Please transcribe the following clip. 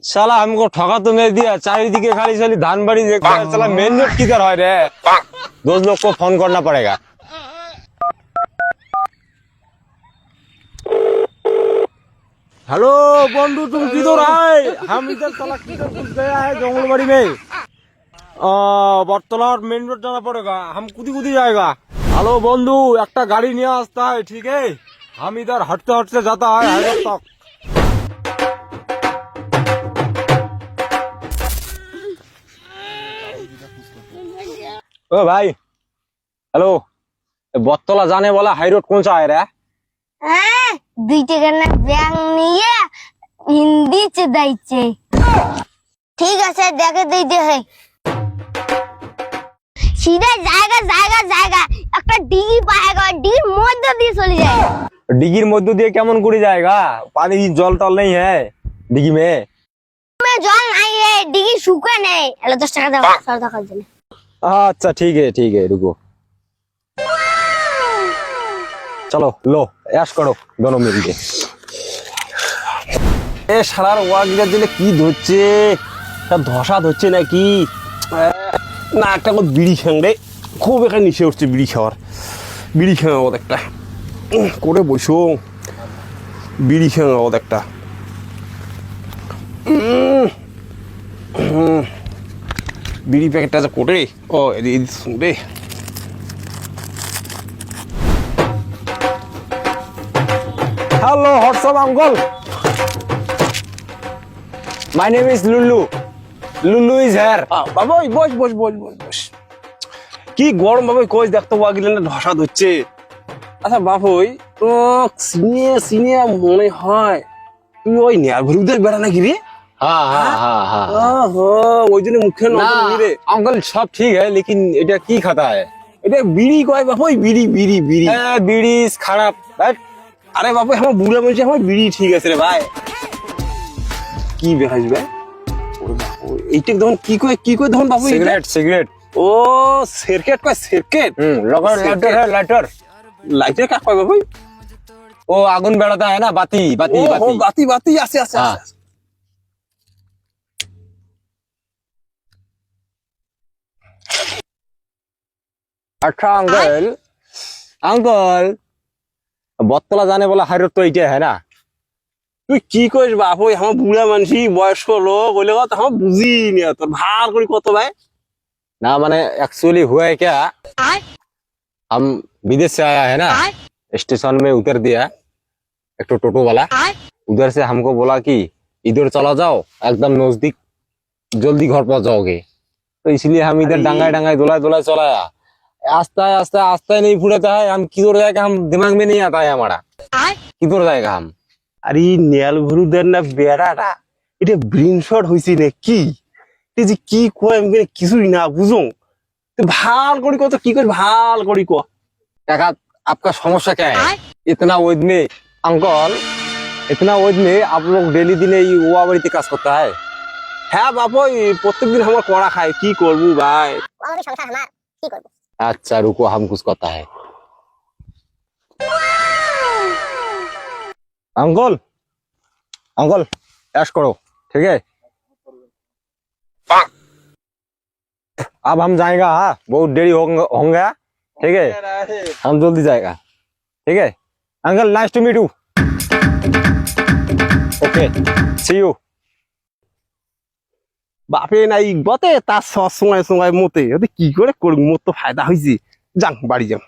साला हमको ठगा तो नहीं दिया, चारिदिके खाली साली धान बाड़ी देखता है। साला मेन रोड किधर है रे? दोस्त लोग को फोन करना पड़ेगा। हेलो बंधु, तुम किधर आए? हम इधर साला किधर घुस गया है जंगलबाड़ी में। बर्तला मेन रोड जाना पड़ेगा, हम कूदी कूदी जाएगा। हेलो बंधु, एक गाड़ी नहीं आता है, ठीक है? हम इधर हटते हटते जाता है हाईवे तक। ओ भाई, हेलो, बत्तला जाने वाला हाई रोड कौन सा है रे? ব্যাং নিয়ে হিন্দি চেদাইছে। ঠিক আছে, দেখে দিতে হয়। सीधा जाएगा जाएगा जाएगा, একটা ডিগি পাएगा, ডিগির মধ্য দিয়ে চলে যায়। डिगिर मध्य दिए केमन করে जाएगा? पानी जल तल नहीं है डिगी में। জল নাই है, ডিগি শুকা নেই। এলো 10 টাকা দাও সরদা খাওয়ার জন্য। अच्छा ठीक है, रुको। चलो लो ऐश करो दोनों मिलके। এ শালার ওয়াগিরা দিলে কি ধরছে, সব ধসা ধরছে নাকি? না একটা বিড়ি খাং রে, খুব এখানে নিচে উঠছে বিড়ি খাওয়ার। বিড়ি খাওয়া একটা করে বসো, বিড়ি খাওয়া একটা। বিড়ি প্যাকেটটা যে করে ও শুনবে। Hello WhatsApp uncle, my name is Lullu. Lullu is here. বাবা ওই বস বস বস বস বস। কি গরম বাবা, কই দেখতো ওয়াগিলে না ধসা ধরছে। আচ্ছা বাবুই তো সিনিয়া সিনিয়া মনে হয় তুই ওই নেয়ারভুরুদের বেড়া নাকি রে? हाँ ওহো, ওই জন্য মুখে নজর রে। अंकल सब ठीक है, लेकिन এটা কি खाता है? এটা বিড়ি কয় বাবা, ওই বিড়ি বিড়ি বিড়ি। বিড়ি খারাপ। আরে বাবু আমার বুড়া বলছে আমার বিড়ি ঠিক আছে রে ভাই। কি বেহাসবে এইটা তখন কি কয় তখন বাবু? Cigarette cigarette. ও সার্কিট কয় সার্কিট। लाइटर है लाइटर। লাইটার কাক কয় বাবু? वो आगुन बेड़ाता है ना, बाती बाती ও बाती। বাতি বাতি আছে আছে হ্যাঁ। আছে। अच्छा अंकल, अंकल बत्तला जाने वाला हाई रोड तो ये है ना? তুই কি কইস বাবু, আমার বুড়া মানুষ বয়স্ক লোক বলে কথা আমার বুঝি নি তোর ভার করি কত ভাই। ना माने एक्चुअली हुआ है क्या, हम विदेश से आया है ना, स्टेशन में उतर दिया एक तो टोटो वाला। उधर से हमको बोला कि इधर चला जाओ, एकदम नजदीक, जल्दी घर पहुंच जाओगे। तो इसलिए हम इधर डंगाई डंगाई दुलाई दुलाई चलाया। आस्ता आस्ता आस्ता नहीं फुड़ता है, हम किधर जाएगा हम दिमाग में नहीं आता है हमारा, किधर जाएगा हम। আরে নেয়ালভুরুদের না বেড়াটা এটা ব্রেন শট হইছে না কি? এই যে কি কয় আমি কিছুই না বুঝো। তুই ভাল করি কত কি করি ভাল করি ক। काका आपका समस्या क्या है? इतना वैद में अंकल, इतना वैद में आप लोग डेली दिन युवा बाड़ी काज करता है? হ্যাঁ বাবু প্রত্যেকদিন আমার কড়া খায়, কি করবো ভাই। আমাদের সংসার আমার, কি করব? अच्छा रुको, हम कुछ करता है। अंकल अंकल ऐश करो, ठीक है? अब हम जाएगा, हाँ बहुत देरी होंगे, ठीक है? हम जल्दी जाएगा, ठीक है? Uncle nice to meet you, okay see you. বাপে নাই বতে তার সঙ্গায় সঙ্গায় মতে ওদের কি করে করব, মোর তো ফায়দা হয়েছে। যান বাড়ি যান।